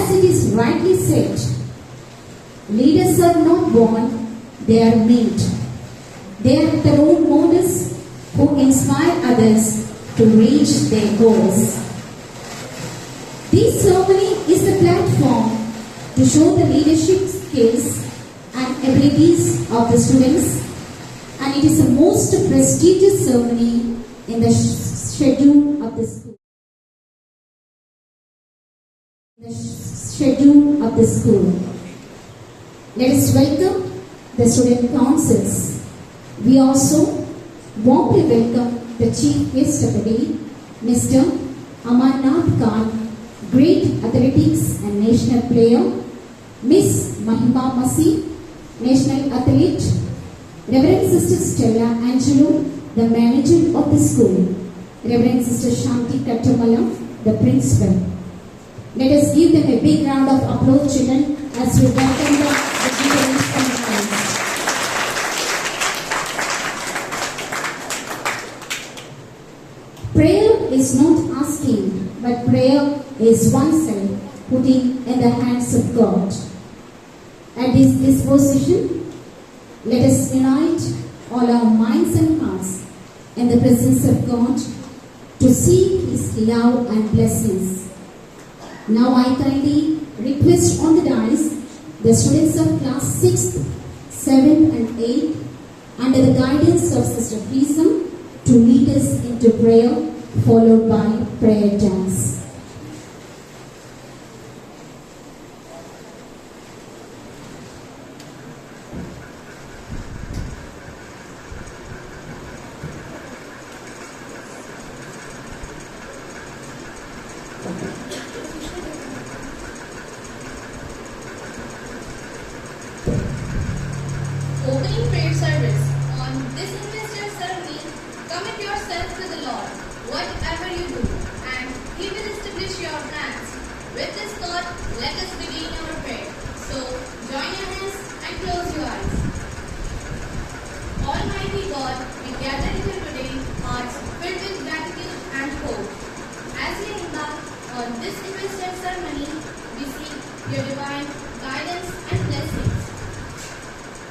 As it is rightly said, leaders are not born, they are made. They are the role models who inspire others to reach their goals. This ceremony is the platform to show the leadership skills and abilities of the students, and it is the most prestigious ceremony in the schedule of the school. Let us welcome the student councils. We also warmly welcome the chief guest of the day, Mr. Amarnath Khan, great athletics and national player, Miss Mahima Masi, national athlete, Reverend Sister Stella Angelo, the manager of the school, Reverend Sister Shanti Kattamala, the principal. Let us give them a big round of applause, children, as we welcome the students from France. Prayer is not asking, but prayer is oneself putting in the hands of God. At this disposition, let us unite all our minds and hearts in the presence of God to seek His love and blessings. Now I kindly request on the dais the students of class 6th, 7th and 8th under the guidance of Sister Prism to lead us into prayer, followed by prayer dance. Opening prayer service. On this investor ceremony, commit yourself to the Lord, whatever you do, and He will establish your plans. With this thought, let us begin our prayer. So, join your hands and close your eyes. Almighty God, we gather here today, hearts filled with gratitude and hope. As we embark on this investor ceremony, we seek your divine guidance and blessings.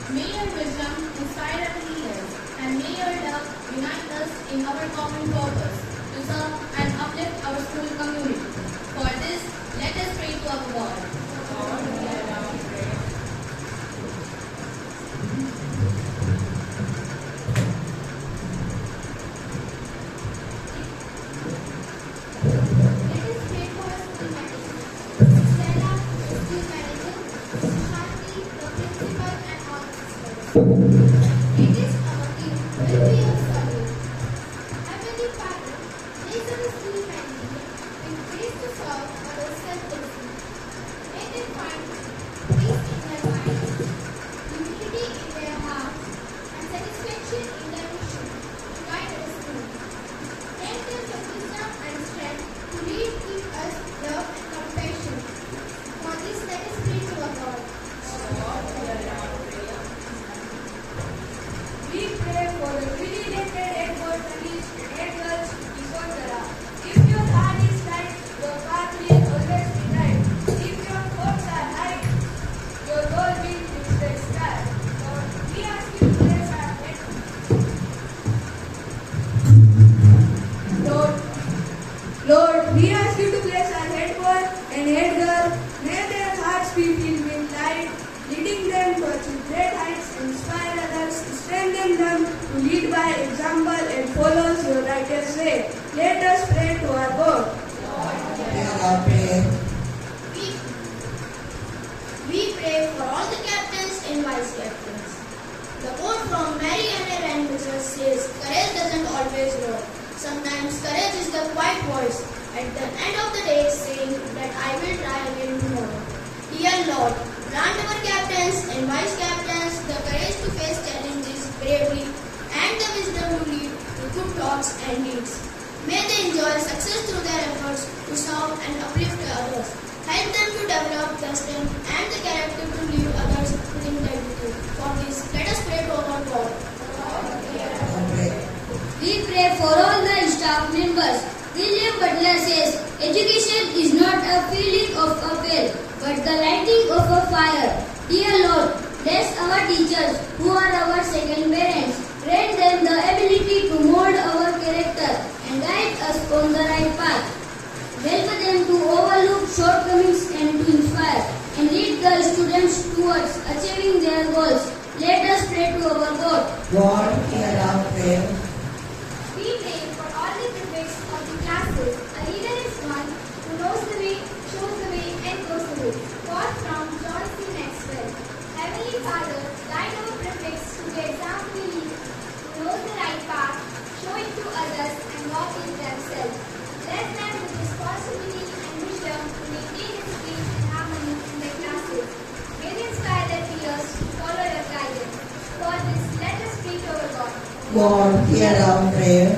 May your wisdom inspire our leaders, and may your love unite us in our common purpose to serve and uplift our school community. For this, let us pray to our God. Lord, hear our prayer. Let us pray for our school manager, Stella, the school manager, Shanti, the principal, and all the sisters. It is our gift will be of service. Heavenly Father, please our school manager and grace to serve others selflessly. May they find peace in their minds, unity in their hearts, and satisfaction in their mission to guide our school. Grant them the wisdom and strength to lead, keep us, love, and compassion. For this, let us pray to our God. We pray for the newly elected Edward Manish and Edwards Isondara. If your heart is right, your path will always be right. If your hopes are high, your goal will reach the sky. Lord, we ask you to bless our head. Lord, we ask you to bless our head boy and head girl. May their hearts be filled with light, leading them to achieve great heights and inspire others to strengthen them to lead by example and follow your righteous way. Let us pray to our God. Hear our prayer. We pray for all the captains and vice captains. The quote from Mary Ann Rand says, "Courage doesn't always roar. Sometimes courage is the quiet voice at the end of the day saying that I will try again tomorrow." Dear Lord, grant our captains and vice captains the courage to face challenges bravely and the wisdom to lead to good thoughts and deeds. May they enjoy success through their efforts to serve and uplift others. Help them to develop the strength and the character to lead others with integrity. For this, let us pray to our God. Pray. We pray for all the staff members. William Butler says, Education is not a feeling of a pill, but the lighting of a fire. Dear Lord, bless our teachers who are our second parents. Grant them the ability to mold our character and guide us on the right path. Help them to overlook shortcomings and to inspire and lead the students towards achieving their goals. Let us pray to our God. God, hear our prayer. We pray for all the prefects of the classes. A leader is one who knows the way, shows the way, and goes the way. God from John C. Maxwell. Heavenly Father, guide our prefects to the example we lead, who knows the right path, show it to others, and walk in themselves. Bless them with responsibility and wisdom to maintain discipline and harmony in their classes. May they inspire their peers to follow your guidance. For this, let us pray to our God. God, hear our prayer.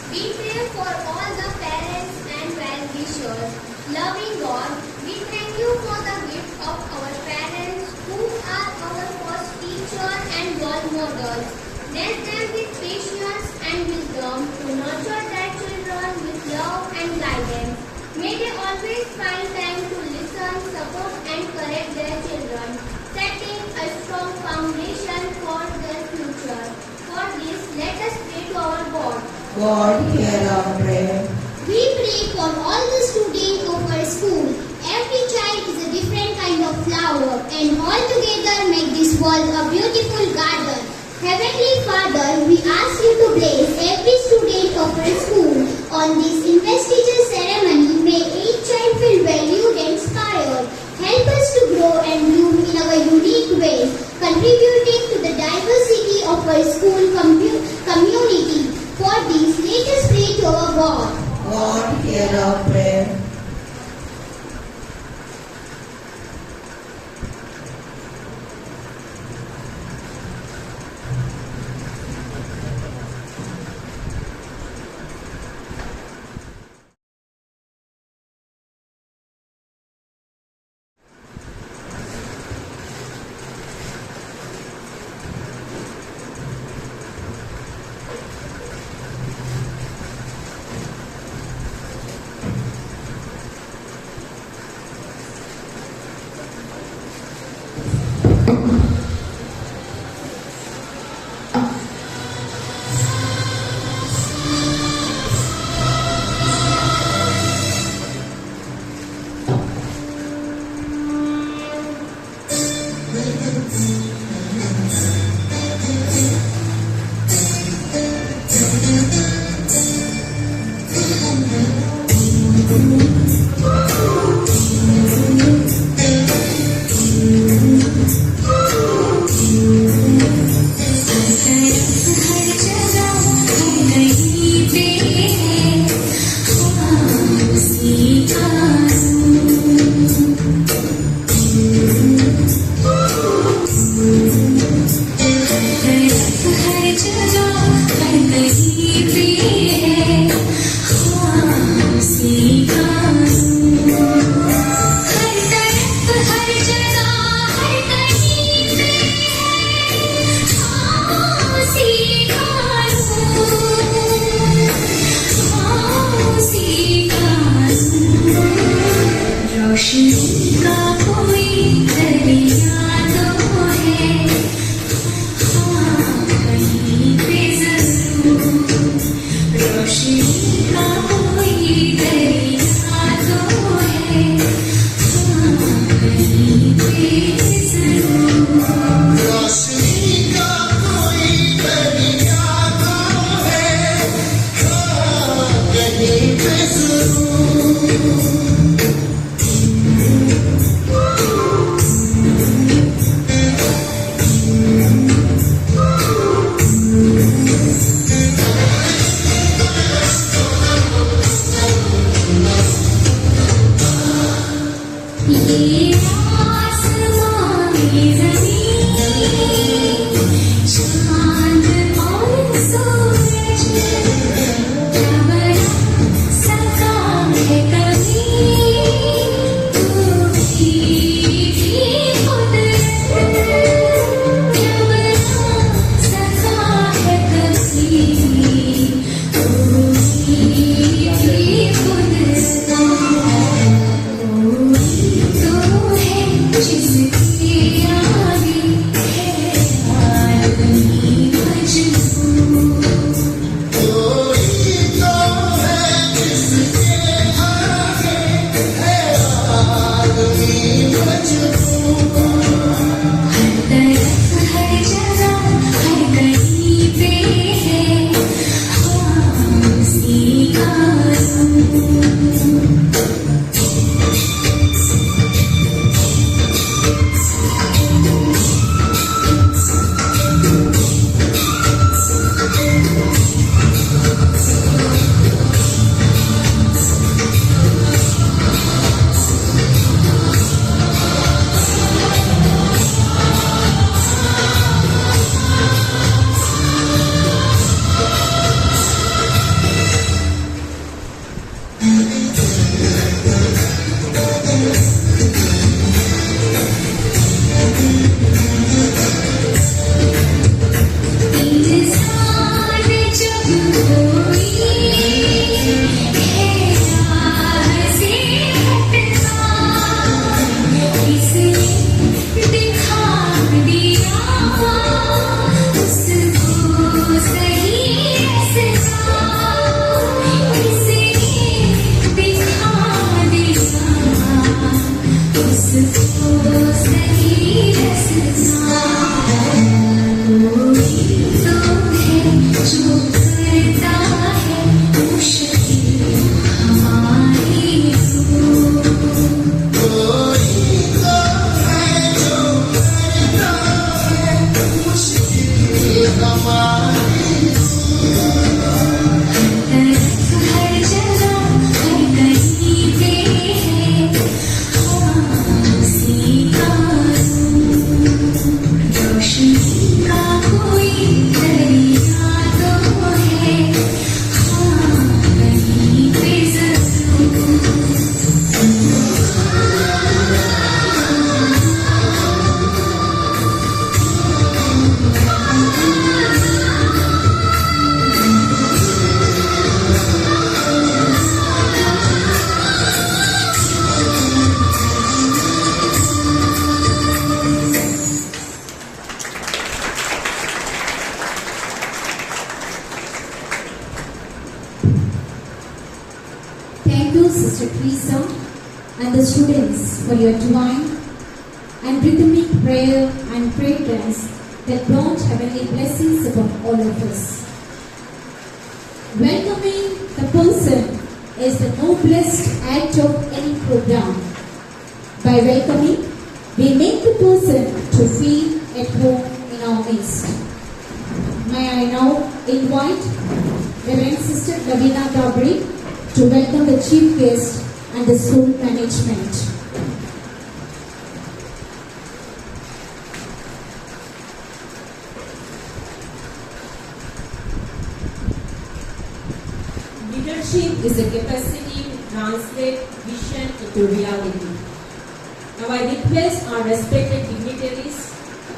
We pray for all the parents and well-wishers. Loving God, we thank you for the gift of our parents who are our first teacher and role models. Bless them with patience and wisdom to nurture their children with love and guidance. May they always find time to listen, support and correct their children, setting a strong foundation for their future. For this, let us pray to our God. God, hear our prayer. We pray for all the students of our school. Every child is a different kind of flower, and all together make this world a beautiful garden. Heavenly Father, we ask you to bless every student of our school. On this investiture ceremony, may each child feel valued and inspired. Help us to grow and bloom in our unique ways, contributing to the diversity of our school community. For this, let us pray to our God. God, hear our prayer. Thank you, Sister Teresa, and the students for your divine and rhythmic prayer and fragrance that brought heavenly blessings upon all of us. Welcoming the person is the noblest act of any program. By welcoming, we make the person to feel at home in our midst. May I now invite Reverend Sister Lavina Gabri to welcome the chief guest and the school management. Leadership is a capacity to translate vision into reality. Now I request our respected dignitaries,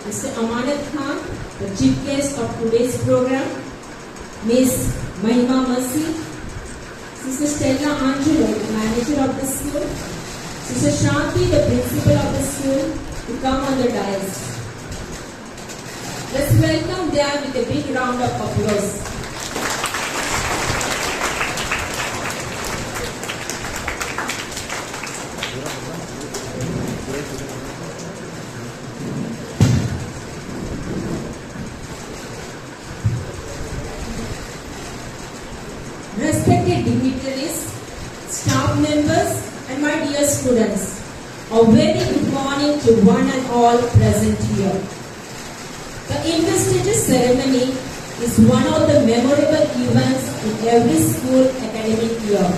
Mr. Amanat Khan, the chief guest of today's program, Ms. Mahima Mercy, Sister Stella Angelo, the manager of the school, Sister Shanti, the principal of the school, to come on the dais. Let's welcome them with a big round of applause. Respected dignitaries, staff members, and my dear students, a very good morning to one and all present here. The investiture ceremony is one of the memorable events in every school academic year.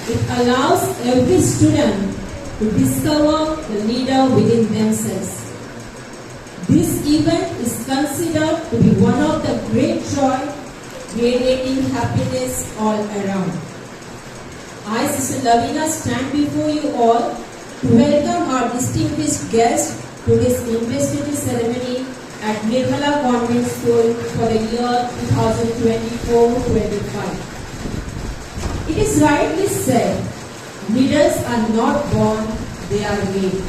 It allows every student to discover the leader within themselves. This event is considered to be one of the great joy radiating happiness all around. I, Sister Lavina, stand before you all to welcome our distinguished guest to this investiture ceremony at Nirmala Convent School for the year 2024-25. It is rightly said, leaders are not born, they are made.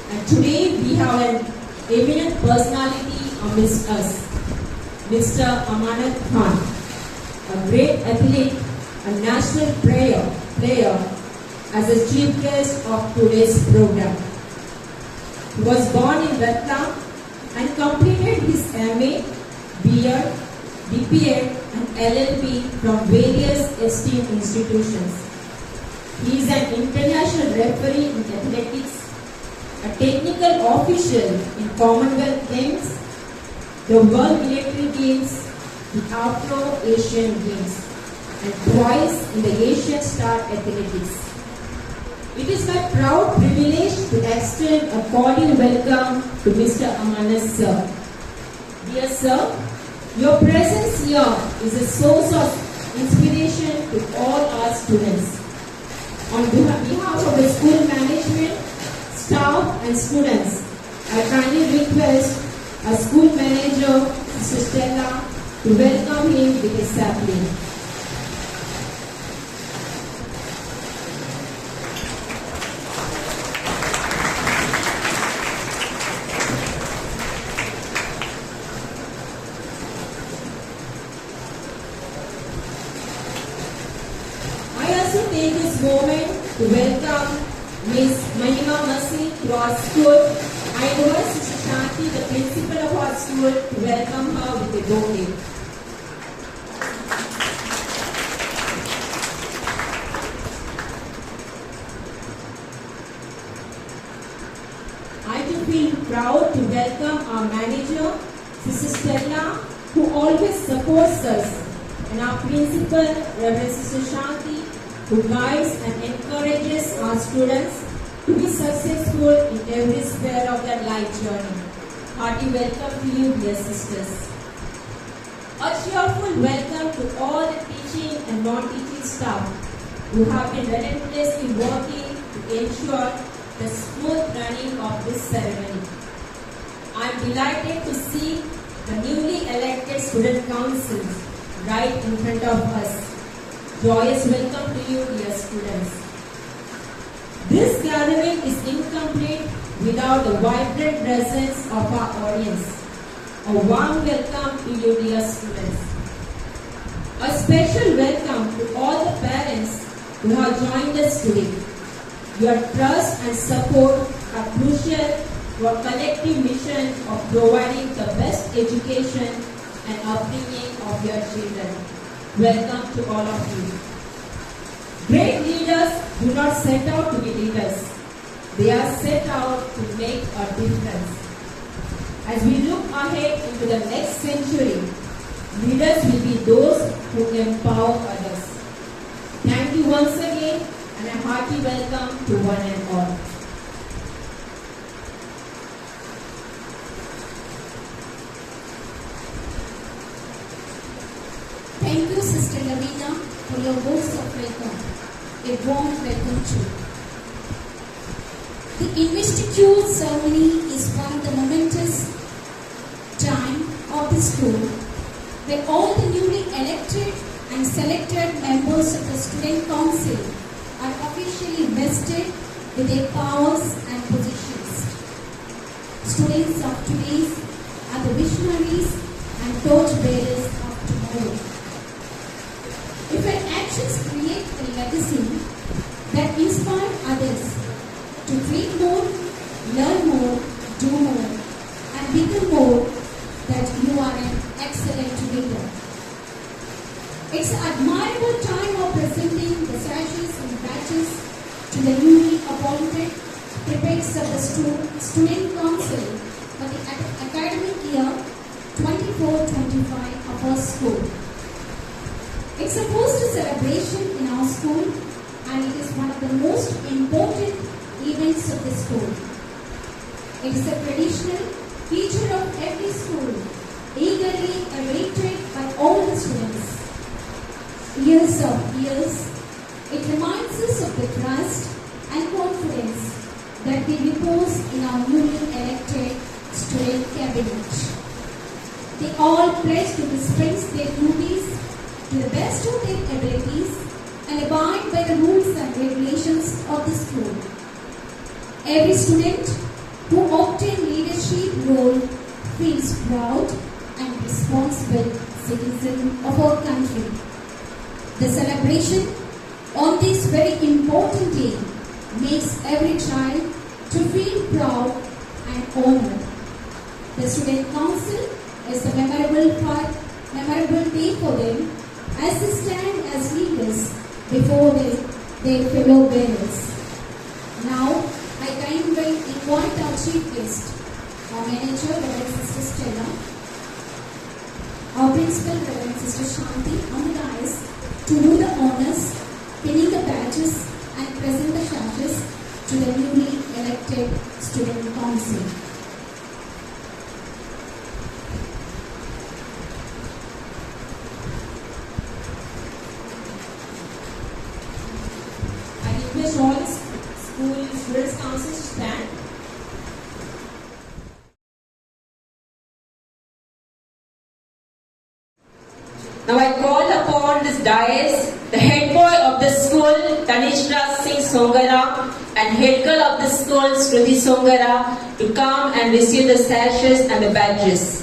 And today we have an eminent personality amidst us, Mr. Amanat Khan, a great athlete and national player as a chief guest of today's program. He was born in Ratlam and completed his MA, B.Ed, DPEd and LLB from various esteemed institutions. He is an international referee in athletics, a technical official in Commonwealth Games, the World Military Games, the Afro-Asian Games, and twice in the Asian Star Athletics. It is my proud privilege to extend a cordial welcome to Mr. Amanat Sir. Dear Sir, your presence here is a source of inspiration to all our students. On behalf of the school management, staff and students, I kindly request our school manager, Sister Stella, to welcome him with a sapling. I also take this moment to welcome Ms. Mahima Mercy to our school. I invite Sister Shanti, the principal of our school, to welcome her with a bouquet. I too feel proud to welcome our manager, Sister Stella, who always supports us, and our principal, Reverend Sister Shanti, who guides and encourages our students to be successful in every sphere of their life journey. Hearty welcome to you, dear sisters. A cheerful welcome to all the teaching and non-teaching staff who have been relentlessly working to ensure the smooth running of this ceremony. I am delighted to see the newly elected student councils right in front of us. Joyous welcome to you, dear students. This gathering is incomplete without the vibrant presence of our audience. A warm welcome to you, dear students. A special welcome to all the parents who have joined us today. Your trust and support are crucial to our collective mission of providing the best education and upbringing of your children. Welcome to all of you. Great leaders do not set out to be leaders. They are set out to make a difference. As we look ahead into the next century, leaders will be those who empower others. Thank you once again and a hearty welcome to one and all. Thank you, Sister Lavina, for your words of welcome. A warm welcome too. The investiture ceremony is one of the momentous time of the school, where all the newly elected and selected members of the student council are officially vested with their powers and positions. Students of today are the visionaries and torchbearers of tomorrow. If our actions create a legacy that inspires others to dream more, learn more, do more, and become more, that you are an excellent leader. It's an admirable time of presenting the sashes and badges to the newly appointed prefects of the student council for the academic year 24-25 of our school. It's a first celebration in our school, and it is one of the most important events of the school. It is a traditional feature of every school, eagerly awaited by all the students. Years of years, it reminds us of the trust and confidence that we repose in our newly elected student cabinet. They all pledge to dispense their duties to the best of their abilities and abide by the rules and regulations of the school. Every student who obtains leadership role feels proud and responsible citizen of our country. The celebration on this very important day makes every child to feel proud and honored. The student council is a memorable day for them as they stand as leaders before their fellow bearers. Now, I kindly invite our chief guest, our manager, Reverend Sister Stella, our principal, Reverend Sister Shanti, on the dais to do the honors, pinning the badges and present the sashes to the newly elected student council. All school students council to stand. Now I call upon this dais the head boy of the school, Tanishra Singh Songara, and head girl of the school, Shruti Songara, to come and receive the sashes and the badges.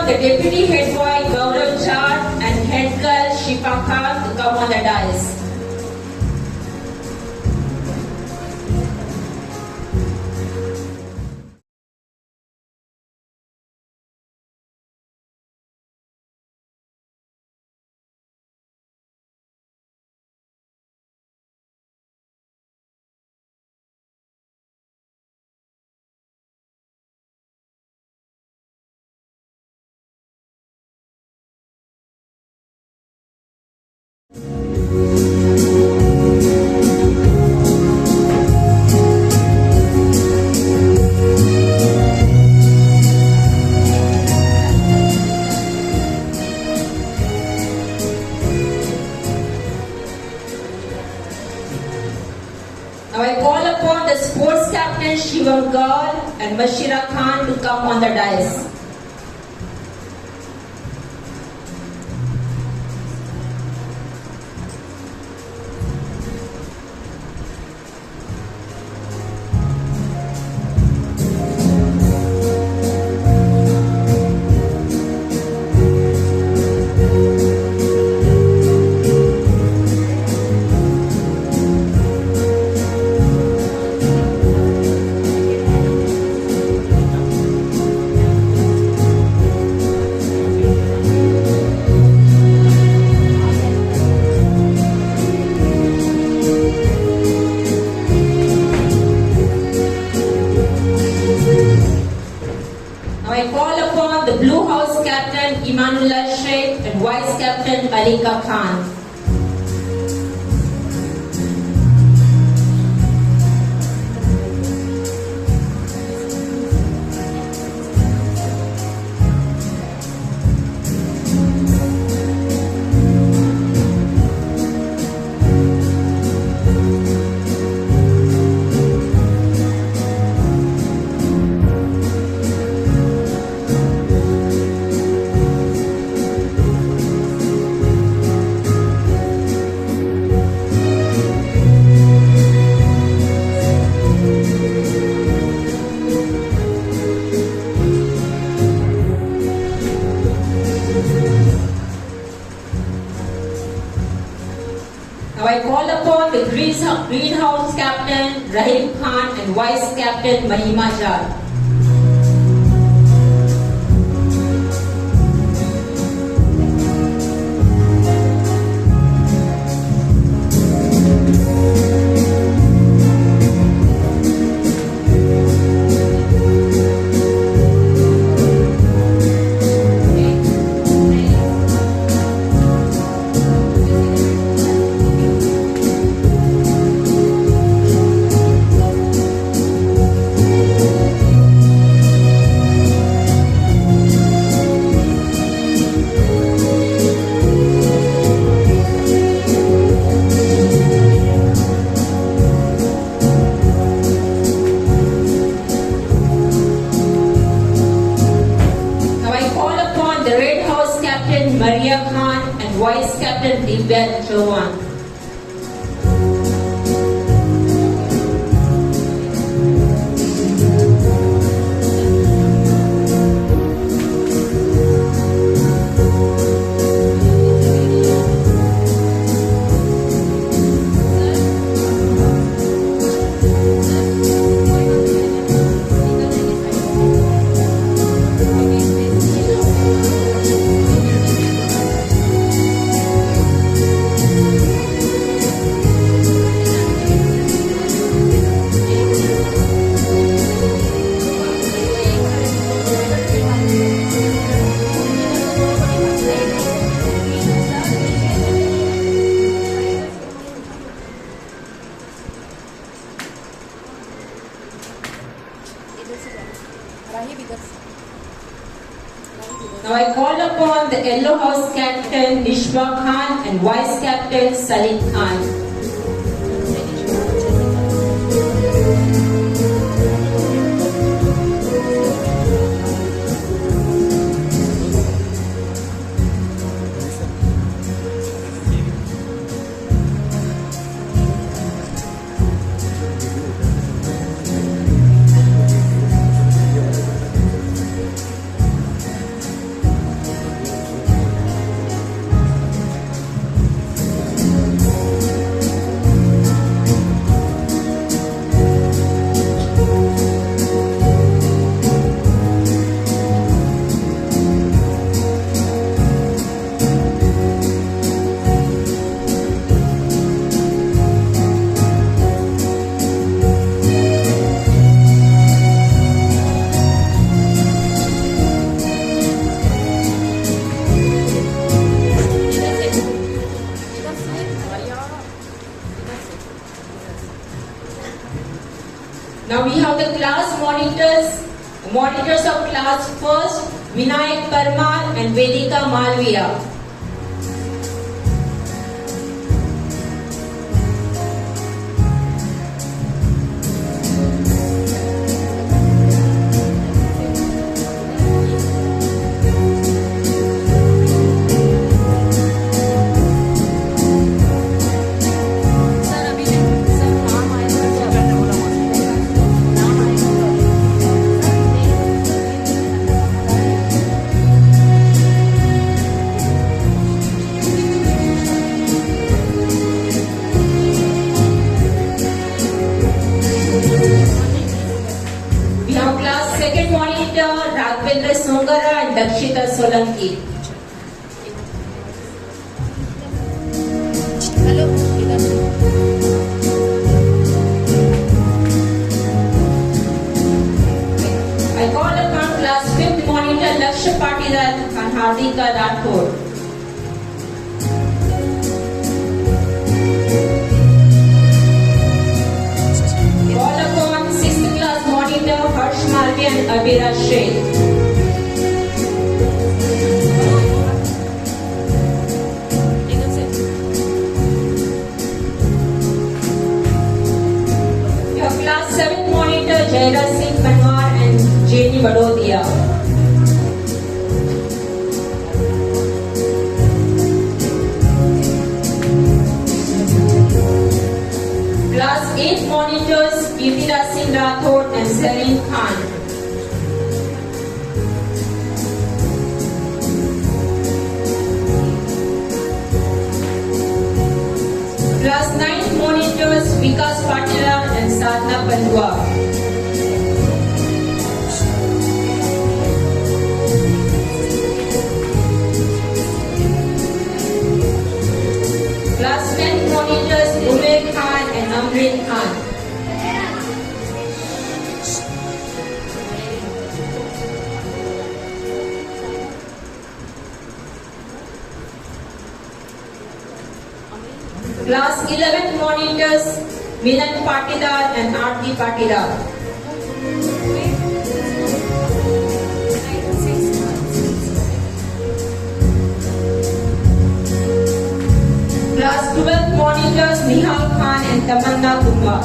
The deputy head boy Gaurav Jha and head girl Shifa Khan to come on the dais. and Bashira Khan to come on the dais. I call upon the Blue House Captain Imanullah Sheikh and Vice Captain Alika Khan. Now I call upon the Greenhouse Captain Rahim Khan and Vice Captain Mahima Jar. Maria Khan and Vice Captain Divya Chauhan. Now I call upon the Yellow House Captain Nishwa Khan and Vice Captain Salim Khan. Now we have the class monitors of class first, Vinayak Parmar and Vedika Malviya. Lakshita Solanki. I call upon class 5th monitor Lakshya Patidar and Hardika Rathod. Call upon 6th class monitor Harsh Malvi and Abira Sheikh. Your class 7th monitor Jairaj Singh Panwar and Jenny Badodia. Class 8 monitors Kirtiraj Singh Rathod and Salim Khan. Class 9 monitors Vikas Patila and Sadhna Pandwa. Class 10 monitors Umair Khan and Amrin Khan. Class 11 monitors Milan Patidar and Aarti Patidar. Class 12 monitors Nihal Khan and Tamanna Kumar.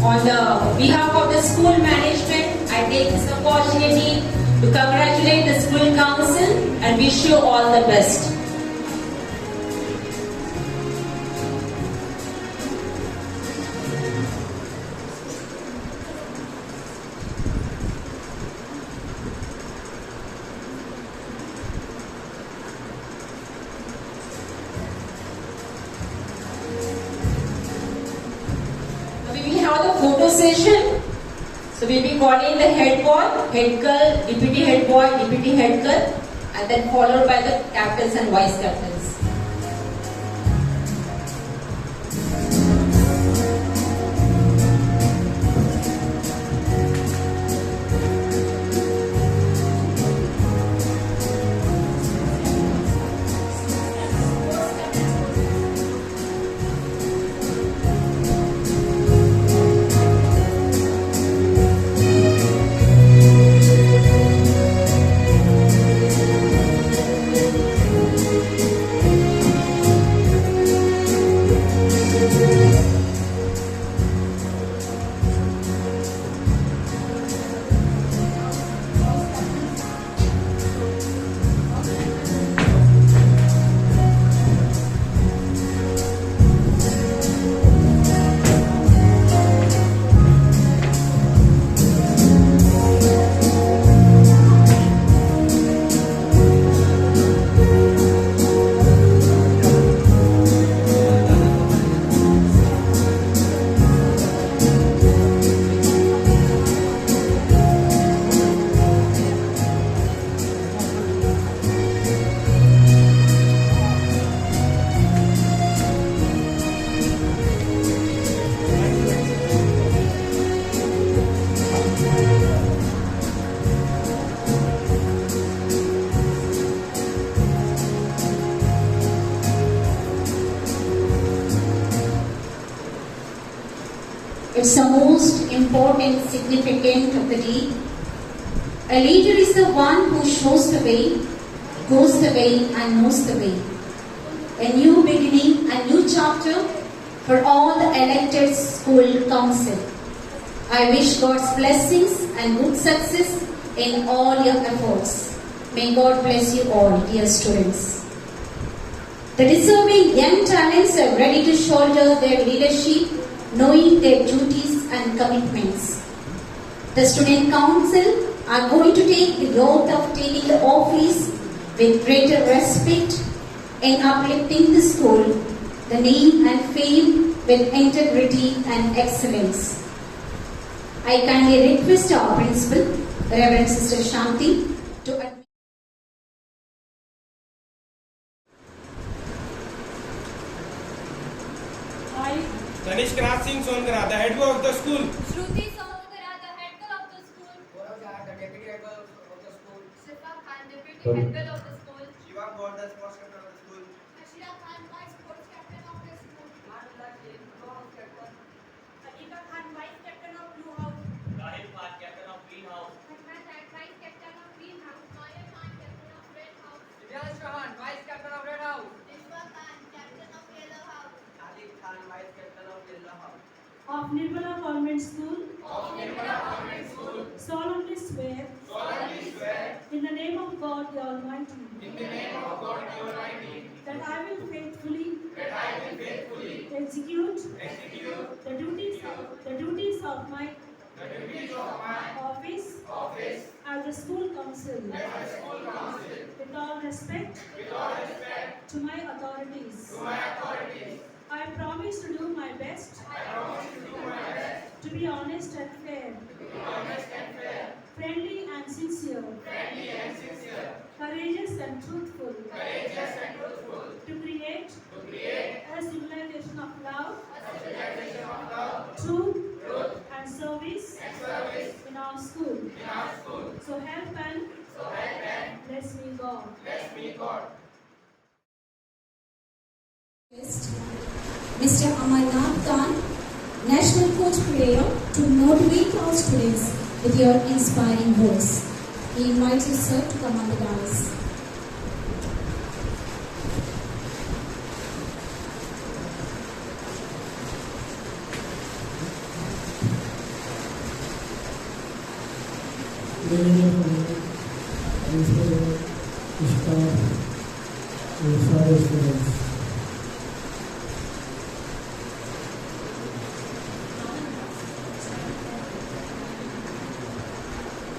On behalf of the school management, I take this opportunity to congratulate the school council and wish you all the best. We will have the photo session. So we will be calling the head boy, head girl, deputy head boy, deputy head girl, and then followed by the captains and vice captains. It's the most important, significant of the day. A leader is the one who shows the way, goes the way, and knows the way. A new beginning, a new chapter, for all the elected school council. I wish God's blessings and good success in all your efforts. May God bless you all, dear students. The deserving young talents are ready to shoulder their leadership, knowing their duties and commitments. The student council are going to take the oath of taking the office with greater respect in uplifting the school, the name and fame with integrity and excellence. I kindly request our principal, Reverend Sister Shanti, to admit. Tanishq Raj Singh Sonkara, the head boy of the school. Shruti Sonkara, the head girl of the school. Gaurav Jha, the deputy head girl of the school. Sifa Khan, deputy head girl of the school. Shivang Gaur, the sports captain of the school. Ashira Khan, vice sports captain of the school. Manula Sheikh, co-house captain. Anika Khan, vice captain of Blue House. Rahil Khan, captain of Green House. Hatman Zad, vice captain of Green House. Maya Khan, captain of Red House. Divyansh Chauhan, vice captain of Red House. Ishwa Khan, captain of Yellow House. Khalid Khan, vice captain of Yellow House. Of Nirmala Convent School. Solemnly swear. In the name of God the Almighty. That I will faithfully. Execute. The duties of my. Office. As the school council. With all respect. To my authorities. I promise to do my best. To be honest and fair. Friendly and sincere. Courageous and truthful. To create a civilization of love. Truth and service in our school. So help and bless me God. Mr. Amarnath Khan, National Coach Player, to motivate our students with your inspiring words. He invites you, sir, to come on the dais.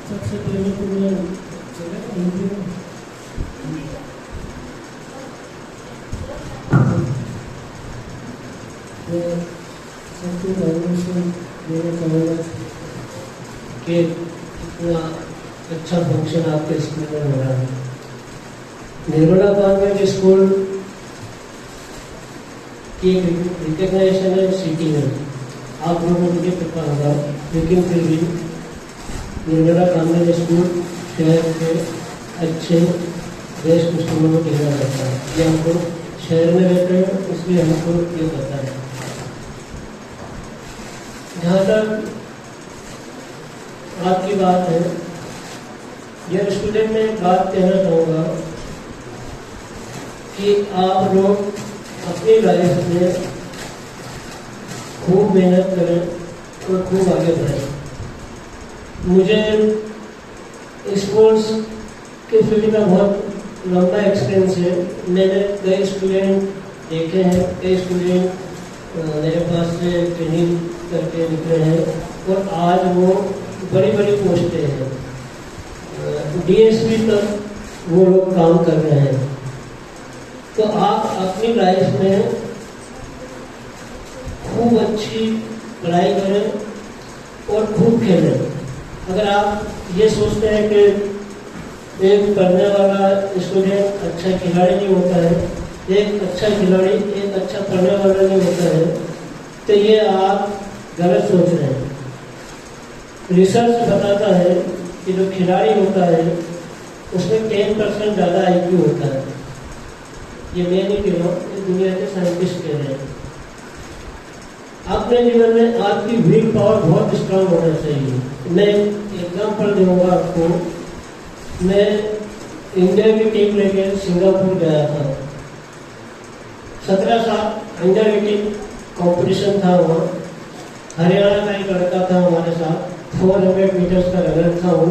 सबसे पहले तो मैं सबको permission देना चाहूँगा कि इतना अच्छा फंक्शन आपके स्कूल में हो रहा है। निर्मला कॉन्वेंट स्कूल की रिकग्नाइजेशन है सिटी में, आप लोगों को मुझे पता होगा, लेकिन फिर भी निर्मला कॉन्वेंट स्कूल शहर के अच्छे बेस्ट स्कूलों में गिना जाता है। ये हमको शहर में रहते हैं, इसलिए हमको ये पता है। जहाँ तक आपकी बात है, यह स्टूडेंट में एक बात कहना चाहूँगा कि आप लोग अपनी लाइफ में खूब मेहनत करें और खूब आगे बढ़ें। मुझे स्पोर्ट्स के फील्ड में बहुत लंबा एक्सपीरियंस है। मैंने कई स्टूडेंट देखे हैं, कई स्टूडेंट मेरे पास से ट्रेनिंग करके निकले हैं और आज वो बड़ी बड़ी पोस्टें हैं, DSP तक वो लोग काम कर रहे हैं। तो आप अपनी लाइफ में खूब अच्छी पढ़ाई करें और खूब खेलें। अगर आप ये सोचते हैं कि एक पढ़ने वाला स्टूडेंट अच्छा खिलाड़ी नहीं होता है, एक अच्छा खिलाड़ी एक अच्छा पढ़ने वाला नहीं होता है, तो ये आप गलत सोच रहे हैं। रिसर्च बताता है कि जो खिलाड़ी होता है उसमें 10% ज़्यादा IQ होता है। ये मैं नहीं कह रहा हूँ, ये दुनिया के साइंटिस्ट कह रहे हैं। अपने जीवन में आपकी विल पावर बहुत स्ट्रांग होना चाहिए। मैं एग्जाम्पल दूंगा आपको। मैं इंडिया की टीम लेके सिंगापुर गया था। 17 साल इंडिया की टीम कंपटीशन था वहाँ। हरियाणा का एक लड़का था हमारे साथ, 400 मीटर्स का रनर था वो।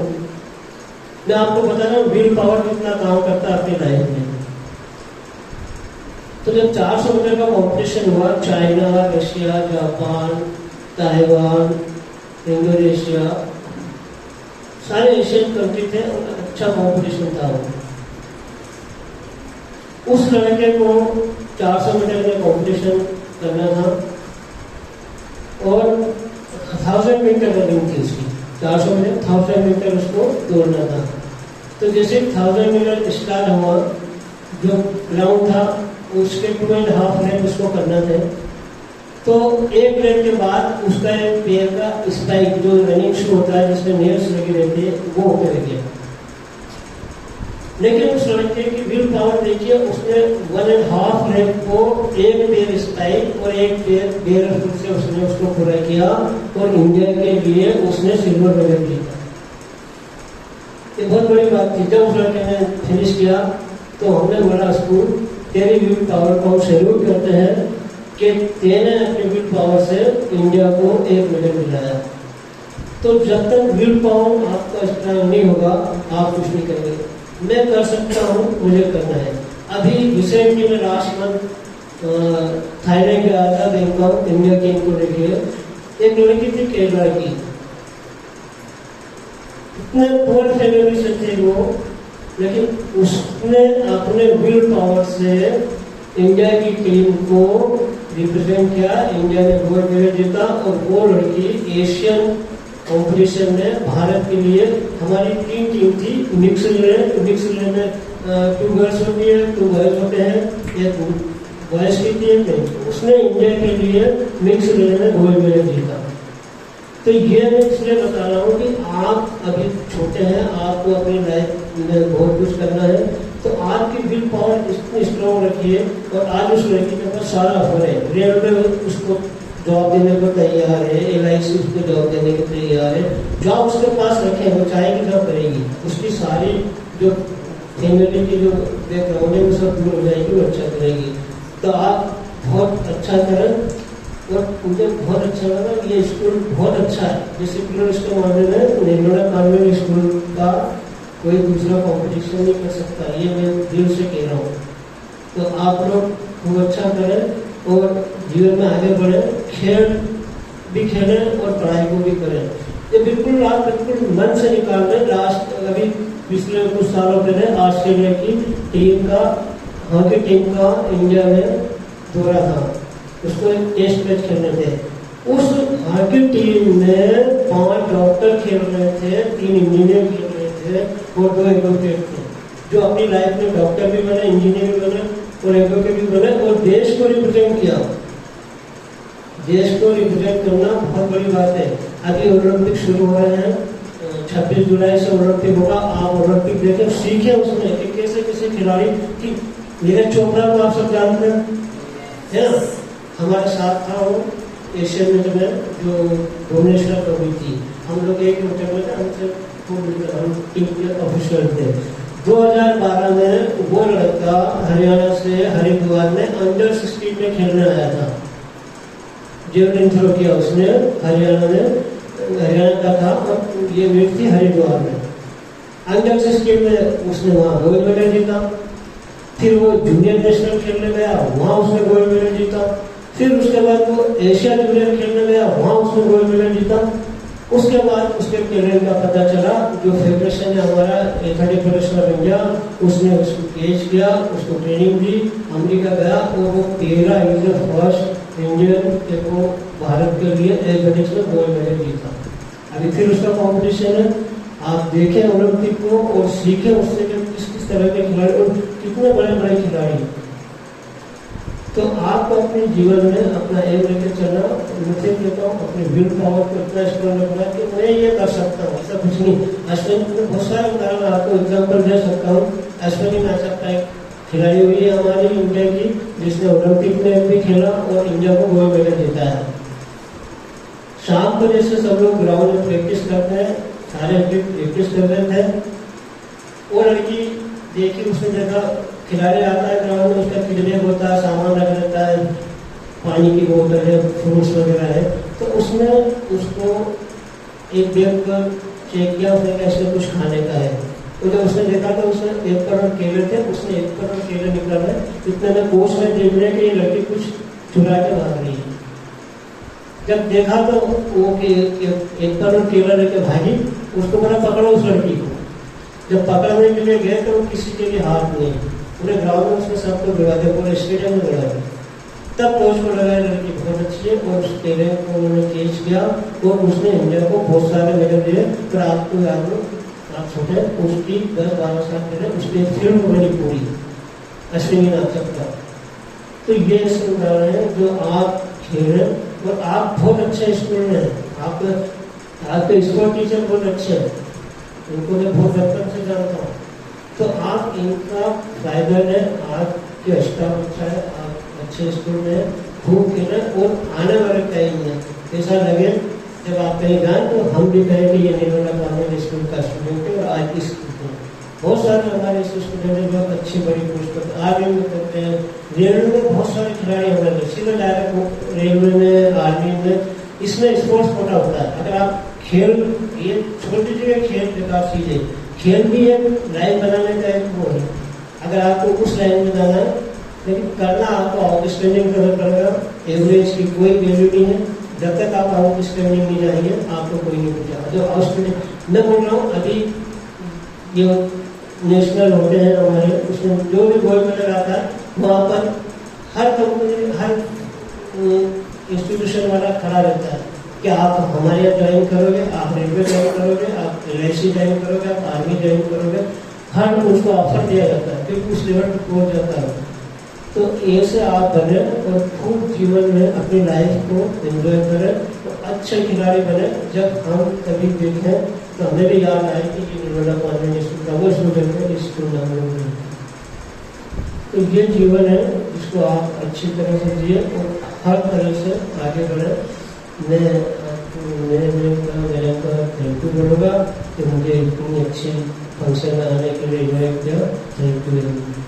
मैं आपको बता रहा हूँ विल पावर कितना काम करता है अपनी लाइफ में। तो जब 400 मीटर का कंपटीशन हुआ, China, Russia, Japan, Taiwan, Indonesia, सारे एशियन कंट्री थे और अच्छा कंपटीशन था वो। उस लड़के को 400 मीटर में कंपटीशन करना था और 1000 मीटर रनिंग थी उसकी। 400 मीटर 1000 मीटर उसको दौड़ना था। तो जैसे 1000 मीटर स्टार्ट हुआ, जो ग्राउंड था उसके 2.5 लैप उसको करना थे। तो एक लैप के बाद उसका एक पैर का स्पाइक जो रनिंग शू होता है जिसमें नेल्स लगी रहती है वो उतर गया। लेकिन उस लड़के की विल पावर देखिए, उसने 1.5 लैप को एक पैर स्पाइक और एक पैर बेयर फुट से उसने उसको पूरा किया और इंडिया के लिए उसने सिल्वर मेडल जीता। ये बहुत बड़ी बात थी। जब उस लड़के ने फिनिश किया तो हमने बोला उसको, तेरी विल पावर को हम सैल्यूट करते हैं कि तेने अपनी विल पावर से इंडिया को एक मेडल दिलाया। तो जब तक विल पावर आपका स्ट्रांग नहीं होगा आप कुछ नहीं करेंगे। मैं कर सकता हूँ, मुझे करना है। अभी रिसेंटली में लास्ट मंथ थाईलैंड गया था, बैंकॉक इंडिया टीम को लेके। एक लड़की थी केरला की, इतने पुअर फैमिली से थे वो, लेकिन उसने अपने विल पावर से इंडिया की टीम को रिप्रेजेंट किया। इंडिया ने गोल्ड मेडल जीता और वो लड़की एशियन कंपटीशन में भारत के लिए, हमारी 3 टीम थी, मिक्स रिले में 2 गर्ल्स होती है, 2 बॉयज होते हैं, एक बॉयज की टीम में। उसने इंडिया के लिए मिक्स रिले में गोल्ड मेडल जीता। तो ये मैं इसलिए बता रहा हूँ कि आप अभी छोटे हैं, आपको अपनी लाइफ में बहुत कुछ करना है, तो आपकी विल पावर इतनी स्ट्रॉन्ग रखिए। और आज उस लड़की के पास सारा ऑफर है, रेलवे उसको जॉब देने को तैयार है, LIC उसको जॉब देने को तैयार है। जॉब उसके पास रखे, वो चाहेगी जॉब करेगी, उसकी सारी जो फैमिली की जो बैकग्राउंड है वो सब दूर हो जाएगी, वो अच्छा करेगी। तो आप बहुत अच्छा करें। और मुझे बहुत अच्छा लगा, ये स्कूल बहुत अच्छा है। डिसिप्लिन इसके मामले में निर्मला कॉन्वेंट स्कूल का कोई दूसरा कंपटीशन नहीं कर सकता, ये मैं दिल से कह रहा हूँ। तो आप लोग खूब अच्छा करें और जीवन में आगे बढ़े, खेल भी खेलें और पढ़ाई को भी करें। ये बिल्कुल आप बिल्कुल मन से निकाल दें। लास्ट अभी पिछले कुछ सालों पहले ऑस्ट्रेलिया की टीम का, हॉकी टीम का इंडिया में दौरा था, उसको एक टेस्ट मैच खेलने थे। उस हॉकी टीम में 5 डॉक्टर खेल रहे थे, 3 इंजीनियर खेल रहे थे और 2 एडवोकेट थे, जो अपनी लाइफ में डॉक्टर भी बने, इंजीनियर भी बने और एडवोकेट भी बने और देश को रिप्रेजेंट किया। देश को रिप्रेजेंट करना बहुत बड़ी बात है। अभी ओलंपिक शुरू हो रहे हैं, 26 जुलाई से ओलंपिक होगा। आप ओलंपिक देखें, सीखें उसमें कि कैसे कैसे खिलाड़ी की। नीरज चोपड़ा को आप सब जानते हैं ना, हमारे साथ था वो एशियन मीट में जो भुवनेश्वर में हुई थी। हम लोग एक होटल में थे, हमसे हम टीम के ऑफिशियल थे। 2012 में वो लड़का हरियाणा से हरिद्वार में अंडर 16 में खेलने आया था। जेवलिन थ्रो किया उसने हरियाणा में, हरियाणा का था और ये मीट थी हरिद्वार में। अंडर 16 में उसने वहाँ गोल्ड मेडल जीता। फिर वो जूनियर नेशनल खेलने गया, वहाँ उसने गोल्ड मेडल जीता। फिर उसके बाद वो एशिया जूनियर खेलने गया, वहाँ उसने गोल्ड मेडल जीता। उसके बाद उसके टैलेंट का पता चला, जो फेडरेशन है हमारा एथलेटिक फेडरेशन ऑफ इंडिया, उसने उसको केज किया, उसको ट्रेनिंग दी, अमेरिका गया और वो 13 इंडियन फर्स्ट इंडियन को भारत के लिए एथलेटिक्स में गोल्ड मेडल जीता। अभी फिर उसका कॉम्पिटिशन है, आप देखें ओलंपिक को और सीखें उससे कि किस तरह के खिलाड़ी और कितने बड़े बड़े खिलाड़ी। तो आपको अपने जीवन में अपना एम लेकर चलना। मुझे कहता हूँ अपने विल पावर को इतना स्ट्रॉन्ग रखना कि मैं ये कर सकता हूँ, ऐसा कुछ नहीं। अश्विन में बहुत सारे उदाहरण आपको एग्जाम्पल दे सकता हूँ। अश्विनी मैचअप का एक खिलाड़ी हुई है हमारी इंडिया की, जिसने ओलंपिक में भी खेला और इंडिया को गोल्ड मेडल जीता है। शाम को जैसे सब लोग ग्राउंड में प्रैक्टिस करते हैं, सारे प्रैक्टिस कर रहे थे। वो लड़की देखी, उसने देखा खिलाड़ी आता है ग्राउंड में, उसका किडनैप होता है, सामान रख लेता है, पानी की बोतल है, फ्रूट्स वगैरह है, तो उसमें उसको एक बैग पर चेक किया, उसने कहा इसमें कुछ खाने का है। तो जब उसने देखा तो उसने 1 करोड़ केले थे, उसने 1 करोड़ केले निकाले। इतने में कोच में देख लिया कि ये लड़की कुछ चुरा के भाग रही है। जब देखा तो वो 1 करोड़ केला लेके भागी, उसको बोला पकड़ो उस लड़की को। जब पकड़ने के लिए गए तो वो किसी के लिए हाथ नहीं, पूरे ग्राउंड में उसने सबको भिड़ा दिया, पूरे स्टेडियम में भिड़ा दिया। तब कोच को लगा लड़की बहुत अच्छी है और उस केले को उन्होंने केच किया और उसने इंडिया को बहुत सारे मेडल दिए। फिर आपको याद हो, आप छोटे, उसकी 10-12 साल पहले उसकी एक फिल्म बनी पूरी अश्विनी नाचक का। तो ये समझा रहे हैं जो आप खेलें, और आप बहुत अच्छे स्कूल में हैं, आपके स्कूल टीचर बहुत अच्छे हैं, उनको मैं बहुत बचपन से जानता हूँ। तो आप इनका फायदा लें, आपके स्टाफ अच्छा है, आप अच्छे स्कूल में खूब खेलें और आने वाले टाइम में ऐसा लगे जब आप कहीं जाएँ तो हम भी कहें कि ये निर्मला कॉन्वेंट स्कूल का स्टूडेंट है और आज की स्कूल में बहुत सारे हमारे स्टूडेंट हैं जो अच्छी बड़ी पोस्ट पर आर्मी में करते हैं, रेलवे में बहुत सारे खिलाड़ी हमारे सीधे डायरेक्ट रेलवे में, आर्मी में, इसमें स्पोर्ट्स कोटा होता है। अगर आप खेल, ये छोटी जगह खेल बेकार चीज है, खेल भी एक लाइन बनाने का एक वो है। अगर आपको उस लाइन में जाना है, लेकिन करना आपको आउटस्टैंडिंग करना पड़ेगा। एवरेज की कोई वैल्यू नहीं है, जब तक आप आउटस्टैंडिंग नहीं जाएंगे आपको कोई नहीं पूछा। जो आउटस्टैंडिंग मैं बोल रहा हूँ, अभी ये नेशनल होते हैं हमारे, उसमें जो भी गोल्ड मेडल आता है वहाँ पर हर कंपनी, हर इंस्टीट्यूशन वाला खड़ा रहता है कि आप हमारे यहाँ ज्वाइन करोगे, आप रेलवे ज्वाइन करोगे, आप LIC ज्वाइन करोगे, आप आर्मी ज्वाइन करोगे, हर उसको ऑफर दिया जाता है क्योंकि उस लेवल पर पहुँच जाता है। तो ऐसे आप बने और खूब जीवन में अपनी लाइफ को एंजॉय करें और अच्छे खिलाड़ी बने। जब हम कभी देखें तो हमें भी याद आए कि ये निर्मला कॉन्वेंट स्कूल का वो स्टूडेंट है, इस स्कूल हम लोग हैं। तो ये जीवन है जिसको आप अच्छी तरह से जिए और हर तरह से आगे बढ़े। मैं आपको थैंक यू बोलूँगा कि मुझे इतनी अच्छी फंक्शन में आने के लिए इन्वाइट किया। Thank you very much.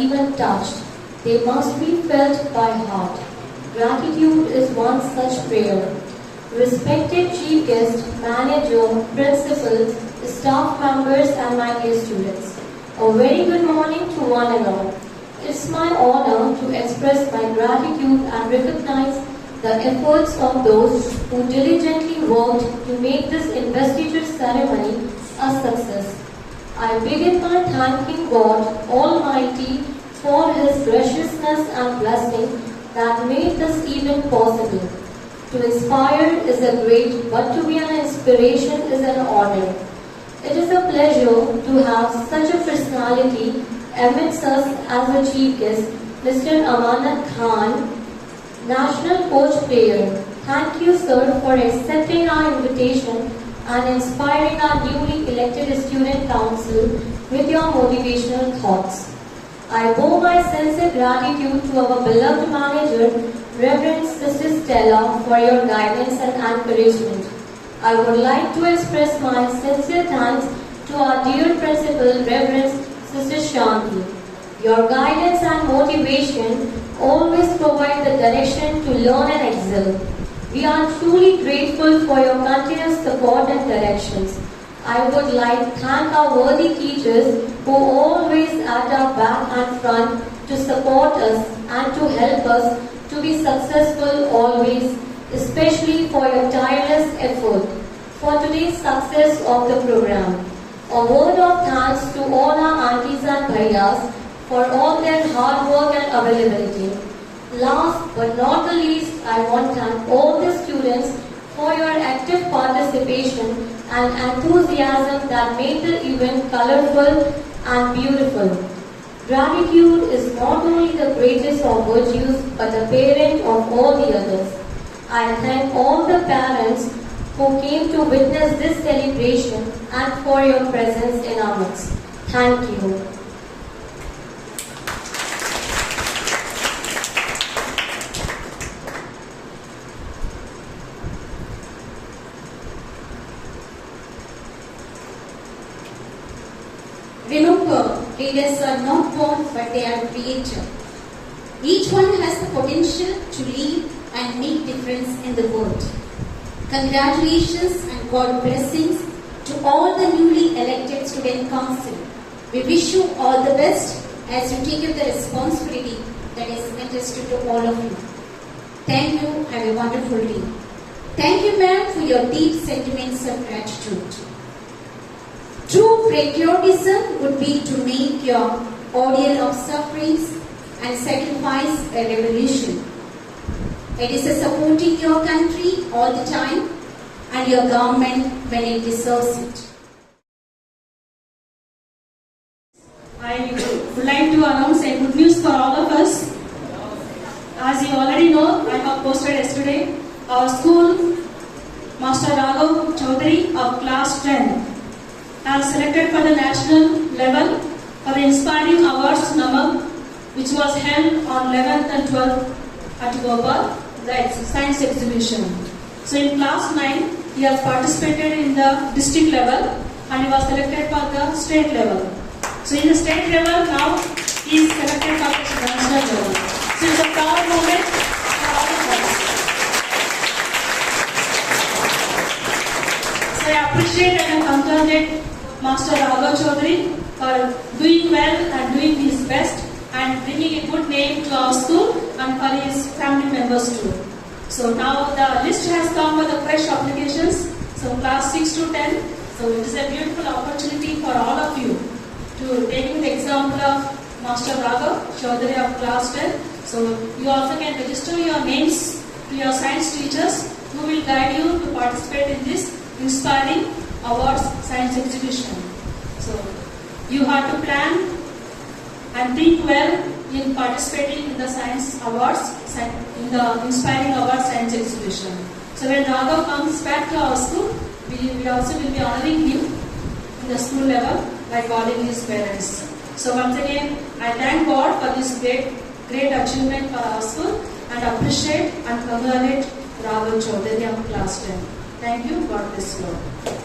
even touched. They must be felt by heart. Gratitude is one such prayer. Respected chief guest, manager, principal, staff members and my dear students, a very good morning to one and all. It's my honor to express my gratitude and recognize the efforts of those who diligently worked to make this investiture ceremony a success. I begin by thanking God Almighty for His graciousness and blessing that made this event possible. To inspire is a great, but to be an inspiration is an honor. It is a pleasure to have such a personality amidst us as a chief guest, Mr. Amanat Khan, National Coach Player. Thank you, sir, for accepting our invitation and inspiring our newly elected Student Council with your motivational thoughts. I owe my sincere gratitude to our beloved manager, Reverend Sister Stella, for your guidance and encouragement. I would like to express my sincere thanks to our dear principal, Reverend Sister Shanti. Your guidance and motivation always provide the direction to learn and excel. We are truly grateful for your continuous support and directions. I would like to thank our worthy teachers who always at our back and front to support us and to help us to be successful always, especially for your tireless effort for today's success of the program. A word of thanks to all our aunties and bhaiyas for all their hard work and availability. Last but not the least, I want to thank all the students for your active participation and enthusiasm that made the event colorful and beautiful. Gratitude is not only the greatest of virtues but the parent of all the others. I thank all the parents who came to witness this celebration and for your presence in our midst. Thank you. Remember, leaders are not born, but they are created. Each one has the potential to lead and make difference in the world. Congratulations and God blessings to all the newly elected student council. We wish you all the best as you take up the responsibility that is entrusted to all of you. Thank you. Have a wonderful day. Thank you, ma'am, for your deep sentiments of gratitude. True patriotism would be to make your ordeal of sufferings and sacrifice a revolution. It is a supporting your country all the time and your government when it deserves it. I would like to announce a good news for all of us. As you already know, I have posted yesterday, our school, Master Raghav Chaudhary of class 10, has selected for the national level for the Inspiring Awards Namak, which was held on 11th and 12th at Gopal, the science exhibition. So in class 9, he has participated in the district level and he was selected for the state level. So in the state level, now he is selected for the national level. So it's a proud moment for all of us. So I appreciate and congratulate Master Raghav Chaudhary for doing well and doing his best and bringing a good name to our school and for his family members too. So now the list has come for the fresh applications, so class 6 to 10. So it is a beautiful opportunity for all of you to take the example of Master Raghav Chaudhary of class 10. So you also can register your names to your science teachers who will guide you to participate in this Inspiring Awards Science Exhibition. So you have to plan and think well in participating in the Science Awards, in the Inspiring Awards Science Exhibition. So when Raghav comes back to our school, we also will be honoring him in the school level by calling his parents. So once again, I thank God for this great achievement for our school and appreciate and congratulate Raghav Chaudhary of class 10. Thank you. God bless you all.